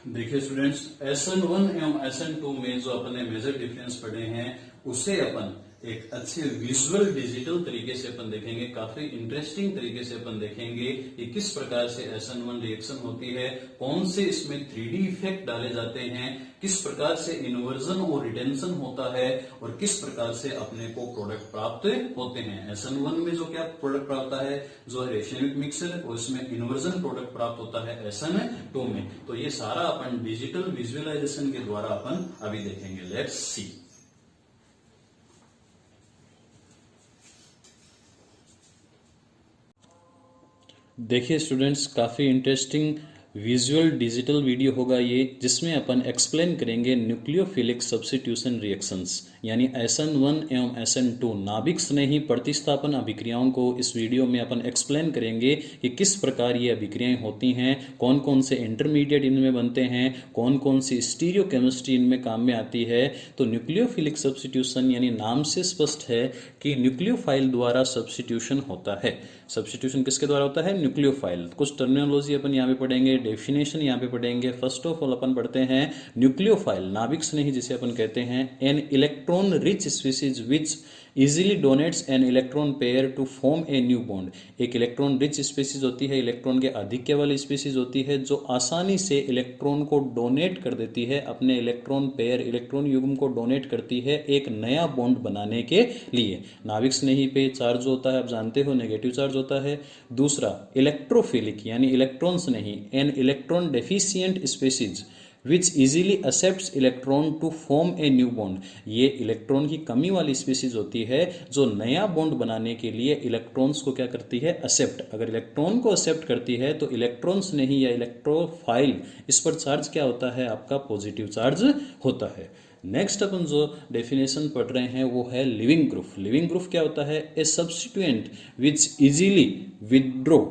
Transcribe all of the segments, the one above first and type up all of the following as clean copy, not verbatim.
देखिए students, SN1 एवं SN2 में जो अपने मेजर डिफरेंस पढ़े हैं उसे अपन एक अच्छे विजुअल डिजिटल तरीके से अपन देखेंगे। काफी इंटरेस्टिंग तरीके से अपन देखेंगे कि किस प्रकार से SN1 रिएक्शन होती है, कौन से इसमें 3D इफेक्ट डाले जाते हैं, किस प्रकार से इन्वर्जन और रिटेंशन होता है और किस प्रकार से अपने को प्रोडक्ट प्राप्त होते हैं। SN1 में जो क्या प्रोडक्ट प्राप्त होता है, जो है रेशनमिक मिक्सर, और इसमें इन्वर्जन प्रोडक्ट प्राप्त होता है SN2 में। तो ये सारा अपन डिजिटल विजुअलाइजेशन के द्वारा अपन अभी देखेंगे। Let's see. देखिए स्टूडेंट्स, काफ़ी इंटरेस्टिंग विजुअल डिजिटल वीडियो होगा ये, जिसमें अपन एक्सप्लेन करेंगे न्यूक्लियोफिलिक सब्स्टिट्यूशन रिएक्शंस यानी SN1 एवं SN2 नाभिक स्नेही प्रतिस्थापन अभिक्रियाओं को इस वीडियो में अपन एक्सप्लेन करेंगे कि किस प्रकार ये अभिक्रियाएं होती हैं, कौन कौन से इंटरमीडिएट इनमें बनते हैं, कौन कौन सी स्टीरियोकेमिस्ट्री इनमें काम में आती है। तो न्यूक्लियोफिलिक सब्स्टिट्यूशन यानी नाम से स्पष्ट है कि न्यूक्लियोफाइल द्वारा सब्स्टिट्यूशन होता है। सब्स्टिट्यूशन किसके द्वारा होता है? न्यूक्लियोफाइल। कुछ टर्मिनोलॉजी अपन यहाँ पे पढ़ेंगे, डेफिनेशन यहाँ पे पढ़ेंगे। फर्स्ट ऑफ ऑल अपन पढ़ते हैं न्यूक्लियोफाइल, नाभिक स्नेही जिसे अपन कहते हैं, an electron rich species which easily donates an electron pair to form a new bond. एक इलेक्ट्रॉन रिच स्पीसीज होती है, इलेक्ट्रॉन के आधिक्य वाली स्पीसीज होती है, जो आसानी से इलेक्ट्रॉन को डोनेट कर देती है, अपने इलेक्ट्रॉन पेयर इलेक्ट्रॉन युग्म को डोनेट करती है एक नया बॉन्ड बनाने के लिए। नाभिक स्नेही पे चार्ज होता है, आप जानते हो, नेगेटिव चार्ज होता है। दूसरा इलेक्ट्रोफिलिक यानी इलेक्ट्रॉन स्नेही, an electron deficient species which easily accepts electron to form a new bond. ये इलेक्ट्रॉन की कमी वाली स्पीसीज होती है जो नया बॉन्ड बनाने के लिए इलेक्ट्रॉन्स को क्या करती है? एक्सेप्ट। अगर इलेक्ट्रॉन को एक्सेप्ट करती है तो इलेक्ट्रॉन्स नहीं या इलेक्ट्रोफाइल, इस पर चार्ज क्या होता है? आपका पॉजिटिव चार्ज होता है। नेक्स्ट अपन जो डेफिनेशन पढ़ रहे हैं वो है लिविंग ग्रुप। लिविंग ग्रुप क्या होता है? A substituent which easily withdraw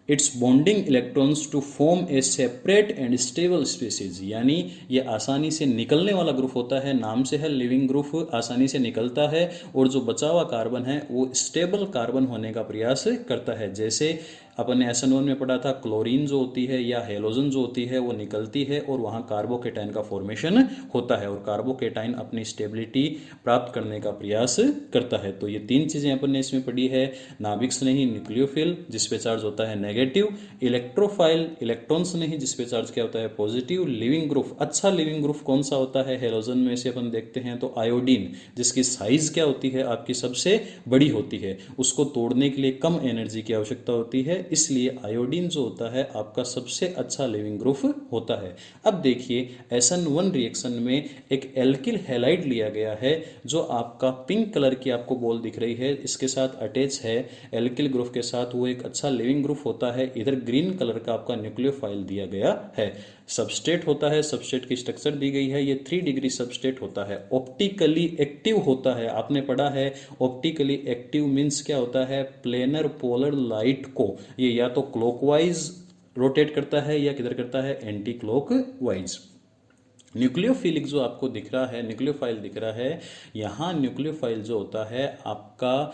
its bonding electrons to form a separate and stable species. यानी ये आसानी से निकलने वाला ग्रुप होता है, नाम से है लिविंग ग्रुप, आसानी से निकलता है और जो बचा हुआ कार्बन है वो स्टेबल कार्बन होने का प्रयास करता है। जैसे अपन ने SN1 में पढ़ा था, क्लोरीन जो होती है या हेलोजन जो होती है वो निकलती है और वहाँ कार्बोकेटाइन का फॉर्मेशन होता है और कार्बोकेटाइन अपनी स्टेबिलिटी प्राप्त करने का प्रयास करता है। तो ये तीन चीज़ें अपन ने इसमें पढ़ी है। नाभिक स्नेही न्यूक्लियोफिल जिसपे चार्ज होता है नेगेटिव, इलेक्ट्रोफाइल इलेक्ट्रॉन स्नेही जिसपे चार्ज क्या होता है? पॉजिटिव। लिविंग ग्रुप, अच्छा लिविंग ग्रुप कौन सा होता है? हेलोजन में से अपन देखते हैं तो आयोडीन, जिसकी साइज क्या होती है? आपकी सबसे बड़ी होती है, उसको तोड़ने के लिए कम एनर्जी की आवश्यकता होती है, इसलिए आयोडीन जो होता है आपका सबसे अच्छा लिविंग ग्रुप होता है। अब देखिए SN1 रिएक्शन में एक एल्किल हैलाइड लिया गया है जो आपका पिंक कलर की आपको बॉल दिख रही है, इसके साथ अटैच है एल्किल ग्रुप के साथ, वो एक अच्छा लिविंग ग्रुप होता है। इधर ग्रीन कलर का आपका न्यूक्लियोफाइल दिया गया है। सबस्ट्रेट होता है, सबस्ट्रेट की स्ट्रक्चर दी गई है, ये 3 डिग्री सबस्ट्रेट होता है। ऑप्टिकली एक्टिव होता है, आपने पढ़ा है ऑप्टिकली एक्टिव मीन्स क्या होता है? प्लेनर पोलर लाइट को ये या तो क्लॉकवाइज रोटेट करता है या किधर करता है? Anti clockwise. न्यूक्लियोफिलिक जो आपको दिख रहा है, न्यूक्लियोफाइल दिख रहा है, यहाँ न्यूक्लियोफाइल जो होता है आपका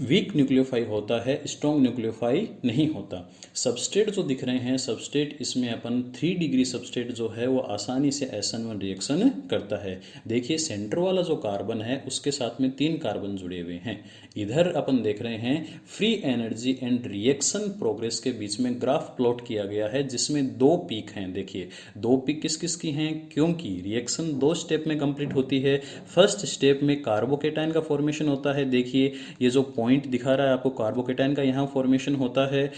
वीक न्यूक्लियोफाइल होता है, स्ट्रॉन्ग न्यूक्लियोफाइल नहीं होता। सबस्ट्रेट जो दिख रहे हैं, सबस्ट्रेट इसमें अपन 3 डिग्री सबस्ट्रेट जो है वो आसानी से SN1 रिएक्शन करता है। देखिए सेंटर वाला जो कार्बन है उसके साथ में 3 कार्बन जुड़े हुए हैं। इधर अपन देख रहे हैं free energy and reaction progress के बीच में ग्राफ प्लॉट किया गया है जिसमें 2 पीक हैं। देखिए 2 पीक किस किस की हैं? क्योंकि रिएक्शन 2 स्टेप में कंप्लीट होती है। फर्स्ट स्टेप में कार्बोकेटाइन का फॉर्मेशन होता है। देखिए ये जो पॉइंट दिखा रहा है आपको कार्बोकेटाइन का, यहाँ फॉर्मेशन होता है।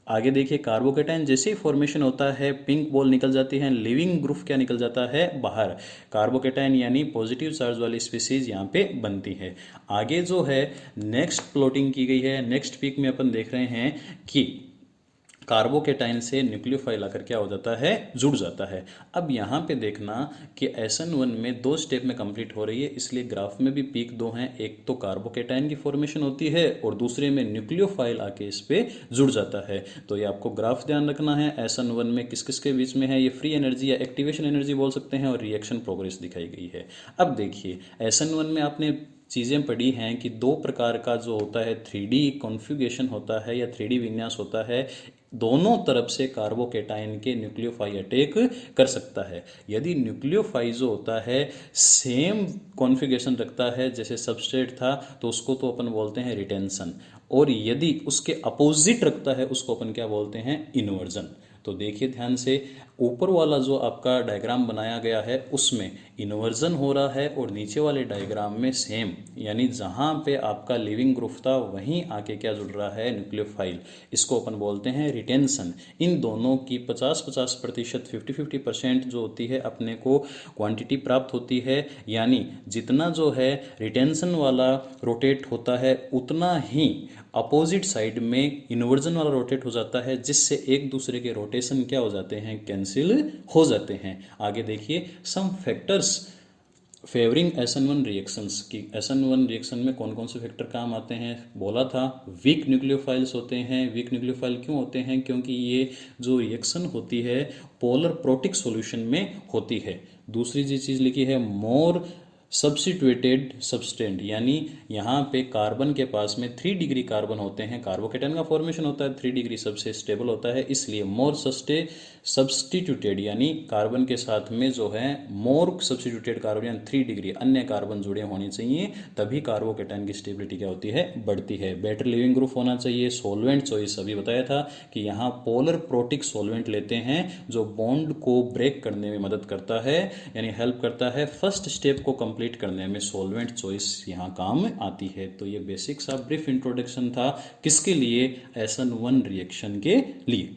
आगे देखिए कार्बोकेटाइन जैसे ही फॉर्मेशन होता है पिंक बॉल निकल जाती है, लिविंग ग्रुप क्या निकल जाता है? बाहर। कार्बोकेटाइन यानी पॉजिटिव चार्ज वाली स्पीसीज यहाँ पे बनती है। आगे जो है नेक्स्ट प्लॉटिंग की गई है, नेक्स्ट पीक में अपन देख रहे हैं कि कार्बोकेटाइन से न्यूक्लियोफाइल आकर क्या हो जाता है? जुड़ जाता है। अब यहाँ पे देखना कि SN1 में 2 स्टेप में कंप्लीट हो रही है, इसलिए ग्राफ में भी पीक 2 हैं। एक तो कार्बोकेटाइन की फॉर्मेशन होती है और दूसरे में न्यूक्लियोफाइल आके इस पे जुड़ जाता है। तो ये आपको ग्राफ ध्यान रखना है। SN1 में किस किस के बीच में है? ये फ्री एनर्जी या एक्टिवेशन एनर्जी बोल सकते हैं और रिएक्शन प्रोग्रेस दिखाई गई है। अब देखिए SN1 में आपने चीज़ें पढ़ी हैं कि दो प्रकार का जो होता है 3D कॉन्फ़िगरेशन होता है या 3D विन्यास होता है, दोनों तरफ से कार्बोकेटाइन के न्यूक्लियोफाई अटैक कर सकता है। यदि न्यूक्लियोफाई जो होता है सेम कॉन्फ़िगरेशन रखता है जैसे सबस्ट्रेट था, तो उसको तो अपन बोलते हैं रिटेंशन, और यदि उसके अपोजिट रखता है उसको अपन क्या बोलते हैं, इन्वर्जन। तो देखिए ध्यान से, ऊपर वाला जो आपका डायग्राम बनाया गया है उसमें इन्वर्जन हो रहा है और नीचे वाले डायग्राम में सेम, यानी जहाँ पे आपका लिविंग ग्रुप था वहीं आके क्या जुड़ रहा है, न्यूक्लियोफाइल। इसको अपन बोलते हैं रिटेंशन। इन दोनों की 50-50% 50-50% जो होती है अपने को क्वांटिटी प्राप्त होती है, यानी जितना जो है रिटेंशन वाला रोटेट होता है उतना ही अपोजिट साइड में इन्वर्जन वाला रोटेट हो जाता है, जिससे एक दूसरे के रोटेशन क्या हो जाते हैं, कैंसिल हो जाते हैं। आगे देखिए, some factors favouring SN1 reactions की। SN1 रिएक्शन में कौन कौन से फैक्टर काम आते हैं, बोला था वीक न्यूक्लियोफाइल्स होते हैं। वीक न्यूक्लियोफाइल क्यों होते हैं, क्योंकि ये जो रिएक्शन होती है पोलर प्रोटिक सॉल्यूशन में होती है। दूसरी जी चीज़ लिखी है मोर सब्स्टिट्यूटेड सब्सटेंट, यानी यहाँ पे कार्बन के पास में 3 डिग्री कार्बन होते हैं, कार्बोकेटाइन का फॉर्मेशन होता है 3 डिग्री सबसे स्टेबल होता है, इसलिए मोर सब्स्टिट्यूटेड यानी कार्बन के साथ में जो है मोर सब्स्टिट्यूटेड कार्बन यानी 3 डिग्री अन्य कार्बन जुड़े होने चाहिए, तभी कार्बोकेटाइन की स्टेबिलिटी क्या होती है, बढ़ती है। बेटर लिविंग ग्रुप होना चाहिए। सॉल्वेंट चॉइस अभी बताया था कि यहाँ पोलर प्रोटिक सॉल्वेंट लेते हैं जो बॉन्ड को ब्रेक करने में मदद करता है, यानी हेल्प करता है। फर्स्ट स्टेप को कंप्लीट करने में सॉल्वेंट चॉइस यहाँ काम आती है। तो ये बेसिक सा ब्रीफ इंट्रोडक्शन था, किसके लिए, SN1 रिएक्शन के लिए।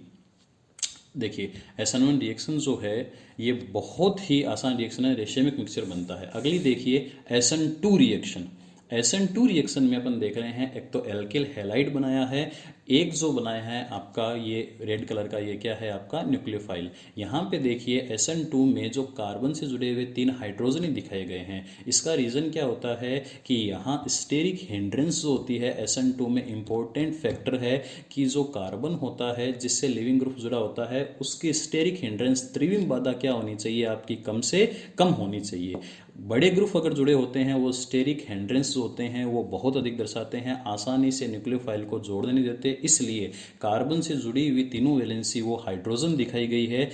देखिए SN1 रिएक्शन जो है ये बहुत ही आसान रिएक्शन है, रेशिमिक मिक्सचर बनता है। अगली देखिए SN2 रिएक्शन। SN2 रिएक्शन में अपन देख रहे हैं एक तो एल्किल हैलाइड बनाया है, एक जो बनाया है आपका ये रेड कलर का, ये क्या है आपका न्यूक्लियोफाइल। यहाँ पे देखिए SN2 में जो कार्बन से जुड़े हुए 3 हाइड्रोजन ही दिखाए गए हैं। इसका रीज़न क्या होता है कि यहाँ स्टेरिक हिंड्रेंस जो होती है SN2 में इम्पोर्टेंट फैक्टर है कि जो कार्बन होता है जिससे लिविंग ग्रुप जुड़ा होता है उसकी स्टेरिक हिंड्रेंस त्रिविम बाधा क्या होनी चाहिए, आपकी कम से कम होनी चाहिए। बड़े ग्रुप अगर जुड़े होते हैं वो स्टेरिक हिंड्रेंस जो होते हैं वो बहुत अधिक दर्शाते हैं, आसानी से न्यूक्लियोफाइल को जोड़ने नहीं देते, इसलिए कार्बन से जुड़ी हुई तीनों वैलेंसी वो हाइड्रोजन दिखाई गई है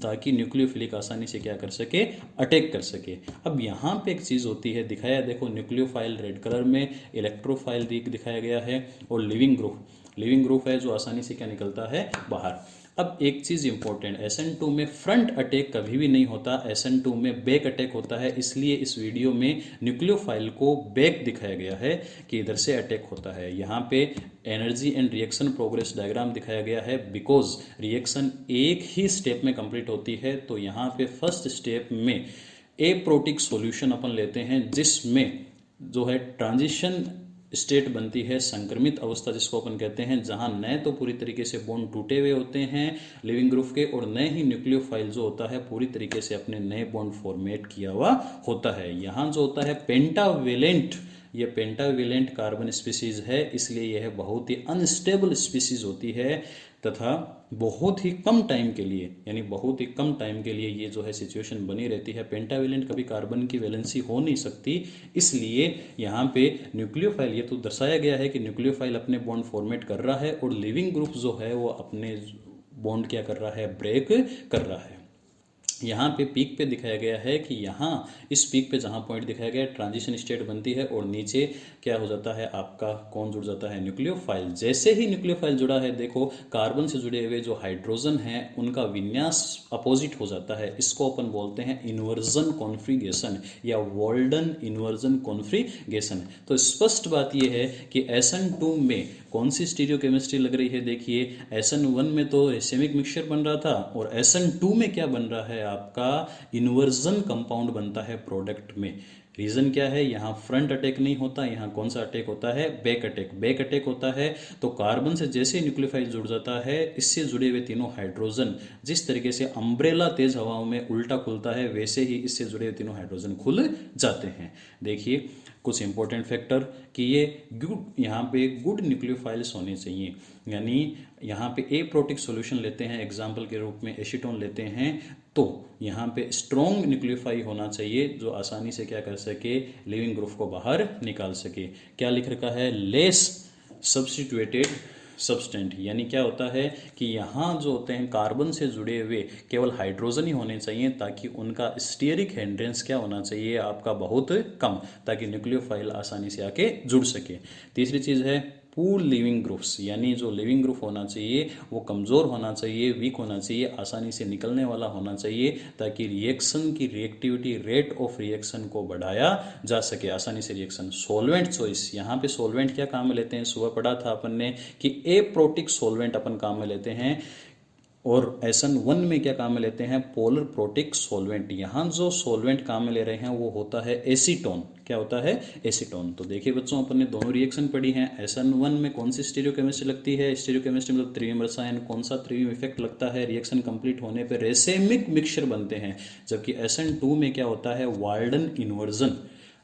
ताकि न्यूक्लियोफिलिक आसानी से क्या कर सके, अटैक कर सके। अब यहाँ पे एक चीज़ होती है, दिखाया देखो न्यूक्लियोफाइल रेड कलर में, इलेक्ट्रोफाइल दिखाया गया है, और लिविंग ग्रुप है जो आसानी से क्या निकलता है बाहर। अब एक चीज़ इंपॉर्टेंट, SN2 में फ्रंट अटैक कभी भी नहीं होता, SN2 में बैक अटैक होता है, इसलिए इस वीडियो में न्यूक्लियोफाइल को बैक दिखाया गया है कि इधर से अटैक होता है। यहाँ पे energy and reaction progress diagram दिखाया गया है, बिकॉज रिएक्शन एक ही स्टेप में कंप्लीट होती है। तो यहाँ पे फर्स्ट स्टेप में एप्रोटिक सॉल्यूशन अपन लेते हैं, जिसमें जो है ट्रांजिशन स्टेट बनती है, संक्रमित अवस्था जिसको अपन कहते हैं, जहां न तो पूरी तरीके से बॉन्ड टूटे हुए होते हैं लिविंग ग्रुप के, और न ही न्यूक्लियोफाइल जो होता है पूरी तरीके से अपने नए बॉन्ड फॉर्मेट किया हुआ होता है। यहाँ जो होता है पेंटावेलेंट, ये पेंटावेलेंट कार्बन स्पीसीज है, इसलिए यह बहुत ही अनस्टेबल स्पीसीज होती है तथा बहुत ही कम टाइम के लिए, यानी बहुत ही कम टाइम के लिए ये जो है सिचुएशन बनी रहती है। पेंटावेलेंट कभी कार्बन की वैलेंसी हो नहीं सकती, इसलिए यहाँ पे न्यूक्लियोफाइल ये तो दर्शाया गया है कि न्यूक्लियोफाइल अपने बॉन्ड फॉर्मेट कर रहा है और लिविंग ग्रुप जो है वो अपने बॉन्ड क्या कर रहा है, ब्रेक कर रहा है। यहाँ पे पीक पे दिखाया गया है कि यहाँ इस पीक पे जहाँ पॉइंट दिखाया गया है ट्रांजिशन स्टेट बनती है और नीचे क्या हो जाता है आपका, कौन जुड़ जाता है, न्यूक्लियोफाइल। जैसे ही न्यूक्लियोफाइल जुड़ा है देखो कार्बन से जुड़े हुए जो हाइड्रोजन हैं उनका विन्यास अपोजिट हो जाता है, इसको अपन बोलते हैं इन्वर्जन कॉन्फ्रिगेशन या वॉल्डन इन्वर्जन कॉन्फ्रिगेशन। तो स्पष्ट बात यह है कि SN2 में कौन सी स्टीरियोकेमिस्ट्री लग रही है, देखिए SN1 में तो रेसिमिक मिक्सचर बन रहा था और SN2 में क्या बन रहा है आपका, इन्वर्जन कंपाउंड बनता है प्रोडक्ट में। रीजन क्या है, यहाँ फ्रंट अटैक नहीं होता, यहाँ कौन सा अटैक होता है, बैक अटैक। बैक अटैक होता है तो कार्बन से जैसे न्यूक्लियोफाइल जुड़ जाता है, इससे जुड़े हुए तीनों हाइड्रोजन जिस तरीके से अम्ब्रेला तेज हवाओं में उल्टा खुलता है, वैसे ही इससे जुड़े हुए तीनों हाइड्रोजन खुल जाते हैं। देखिए कुछ इंपॉर्टेंट फैक्टर कि ये गुड, यहाँ पे गुड न्यूक्लियोफाइल्स होने चाहिए, यानी यहाँ पे ए प्रोटिक सॉल्यूशन लेते हैं एग्जाम्पल के रूप में एसीटोन लेते हैं, तो यहाँ पे स्ट्रॉन्ग न्यूक्लियोफाई होना चाहिए जो आसानी से क्या कर सके, लिविंग ग्रुप को बाहर निकाल सके। क्या लिख रखा है, लेस सब्स्टिट्यूटेड सब्सटेंट, यानी क्या होता है कि यहाँ जो होते हैं कार्बन से जुड़े हुए केवल हाइड्रोजन ही होने चाहिए, ताकि उनका स्टीयरिक हिंड्रेंस क्या होना चाहिए आपका, बहुत कम, ताकि न्यूक्लियोफाइल आसानी से आके जुड़ सके। तीसरी चीज़ है पूर लिविंग ग्रुप्स, यानी जो लिविंग ग्रुप होना चाहिए वो कमज़ोर होना चाहिए, वीक होना चाहिए, आसानी से निकलने वाला होना चाहिए, ताकि रिएक्शन की रिएक्टिविटी, रेट ऑफ रिएक्शन को बढ़ाया जा सके, आसानी से रिएक्शन। सॉल्वेंट चॉइस, यहाँ पे सॉल्वेंट क्या काम में लेते हैं, सुबह पढ़ा था अपन ने कि एप्रोटिक सॉल्वेंट अपन काम में लेते हैं, और SN1 में क्या काम में लेते हैं, पोलर प्रोटिक सॉल्वेंट। यहाँ जो सॉल्वेंट काम में ले रहे हैं वो होता है एसीटोन। क्या होता है, एसीटोन। तो देखिए बच्चों, अपन ने दोनों रिएक्शन पढ़ी हैं। SN1 में कौन सी स्टीरियोकेमिस्ट्री लगती है, स्टीरियोकेमिस्ट्री मतलब त्रिविम रसायन, कौन सा त्रिविम इफेक्ट लगता है, रिएक्शन कंप्लीट होने पर रेसेमिक मिक्सचर बनते हैं। जबकि SN2 में क्या होता है, वाल्डन इन्वर्जन।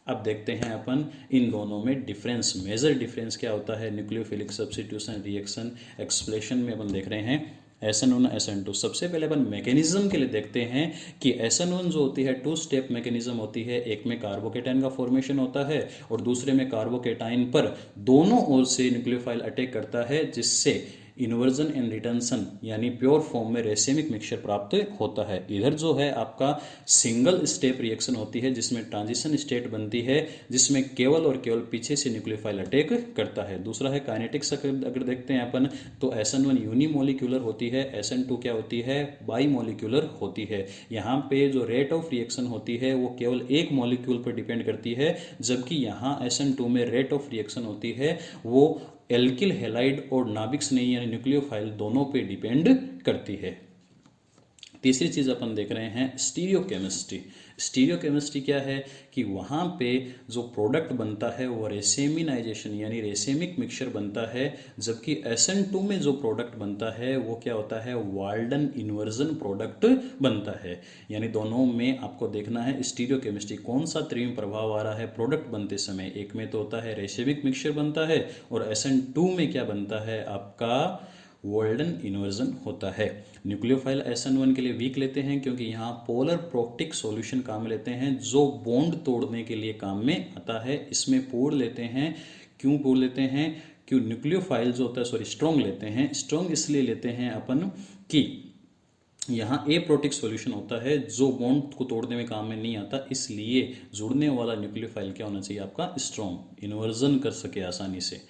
अब देखते हैं अपन इन दोनों में डिफरेंस, मेजर डिफरेंस क्या होता है। न्यूक्लियोफिलिक सब्स्टिट्यूशन रिएक्शन एक्सप्लेशन में अपन देख रहे हैं SN1 SN2। सबसे पहले अपन मैकेनिज्म के लिए देखते हैं कि SN1 जो होती है 2 स्टेप मैकेनिज्म होती है। एक में कार्बोकेटाइन का फॉर्मेशन होता है और दूसरे में कार्बोकेटाइन पर दोनों ओर से न्यूक्लियोफाइल अटैक करता है, जिससे इन्वर्जन एंड रिटर्सन यानी प्योर फॉर्म में रेसेमिक मिक्सचर प्राप्त होता है। इधर जो है आपका सिंगल स्टेप रिएक्शन होती है, जिसमें ट्रांजिशन स्टेट बनती है, जिसमें केवल और केवल पीछे से न्यूक्लियोफाइल अटैक करता है। दूसरा है काइनेटिक्स। अगर देखते हैं अपन तो SN1 यूनिमोलिक्यूलर होती है, SN2 क्या होती है, बाई मोलिक्यूलर होती है। यहाँ पे जो रेट ऑफ रिएक्शन होती है वो केवल एक मॉलिक्यूल पर डिपेंड करती है, जबकि यहाँ SN2 में रेट ऑफ रिएक्शन होती है वो एल्किल हैलाइड और नाभिक स्नेही यानी न्यूक्लियोफाइल दोनों पे डिपेंड करती है। तीसरी चीज अपन देख रहे हैं स्टीरियोकेमिस्ट्री। स्टीरियोकेमिस्ट्री क्या है कि वहाँ पे जो प्रोडक्ट बनता है वो रेसेमिनाइजेशन यानी रेसेमिक मिक्सचर बनता है, जबकि SN2 में जो प्रोडक्ट बनता है वो क्या होता है, वाल्डन इन्वर्जन प्रोडक्ट बनता है। यानी दोनों में आपको देखना है स्टीरियोकेमिस्ट्री कौन सा त्रिविम प्रभाव आ रहा है प्रोडक्ट बनते समय। एक में तो होता है रेसेमिक मिक्सचर बनता है और SN2 में क्या बनता है आपका वाल्डन इन्वर्जन होता है। न्यूक्लियोफाइल SN1 के लिए वीक लेते हैं क्योंकि यहाँ पोलर प्रोटिक सॉल्यूशन काम लेते हैं जो बॉन्ड तोड़ने के लिए काम में आता है। इसमें पोर लेते हैं, क्यों पोर लेते हैं, क्यों न्यूक्लियोफाइल जो होता है सॉरी स्ट्रॉन्ग लेते हैं। स्ट्रॉन्ग इसलिए लेते हैं अपन कि यहाँ ए प्रोटिक सॉल्यूशन होता है जो बॉन्ड को तोड़ने में काम में नहीं आता, इसलिए जुड़ने वाला न्यूक्लियोफाइल क्या होना चाहिए आपका, स्ट्रॉन्ग, इन्वर्जन कर सके आसानी से।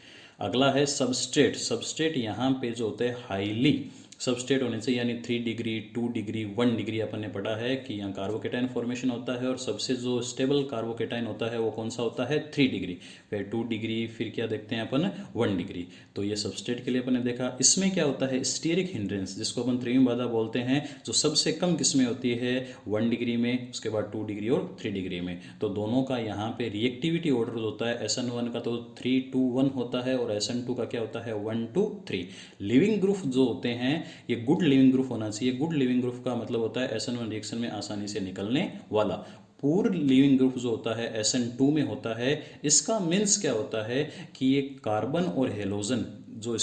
अगला है सबस्ट्रेट। सबस्ट्रेट यहाँ पे जो होते हैं हाईली सबस्ट्रेट होने से, यानी 3 डिग्री 2 डिग्री 1 डिग्री अपन ने पढ़ा है कि यहाँ कार्बोकेटाइन फॉर्मेशन होता है और सबसे जो स्टेबल कार्बोकेटाइन होता है वो कौन सा होता है 3 डिग्री, फिर 2 डिग्री, फिर क्या देखते हैं अपन 1 डिग्री। तो ये सबस्ट्रेट के लिए अपन ने देखा। इसमें क्या होता है स्टीयरिक हिंड्रेंस जिसको अपन त्रिविम बाधा बोलते हैं, जो सबसे कम किसमें होती है 1 डिग्री में, उसके बाद 2 डिग्री और 3 डिग्री में। तो दोनों का यहाँ पे रिएक्टिविटी ऑर्डर होता है। SN1 का तो 3 2 1 होता है और SN2 का क्या होता है 1 2 3। लिविंग ग्रुप जो होते हैं ये गुड लिविंग ग्रुप होना चाहिए। गुड लिविंग ग्रुप का मतलब होता है SN1 रिएक्शन में आसानी से निकलने वाला। पूर लिविंग ग्रुप जो होता है SN2 में होता है। इसका मीन्स क्या होता है कि ये कार्बन और हेलोजन जो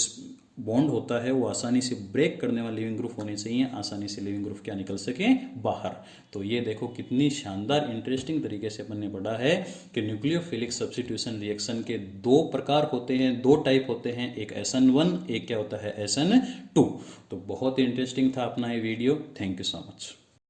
बॉन्ड होता है वो आसानी से ब्रेक करने वाला लिविंग ग्रुप होने चाहिए, आसानी से लिविंग ग्रुप क्या निकल सके बाहर। तो ये देखो कितनी शानदार इंटरेस्टिंग तरीके से अपन ने पढ़ा है कि न्यूक्लियोफिलिक सब्स्टिट्यूशन रिएक्शन के 2 प्रकार होते हैं, 2 टाइप होते हैं, एक SN1 एक क्या होता है SN2। तो बहुत ही इंटरेस्टिंग था अपना ये video. Thank you so much.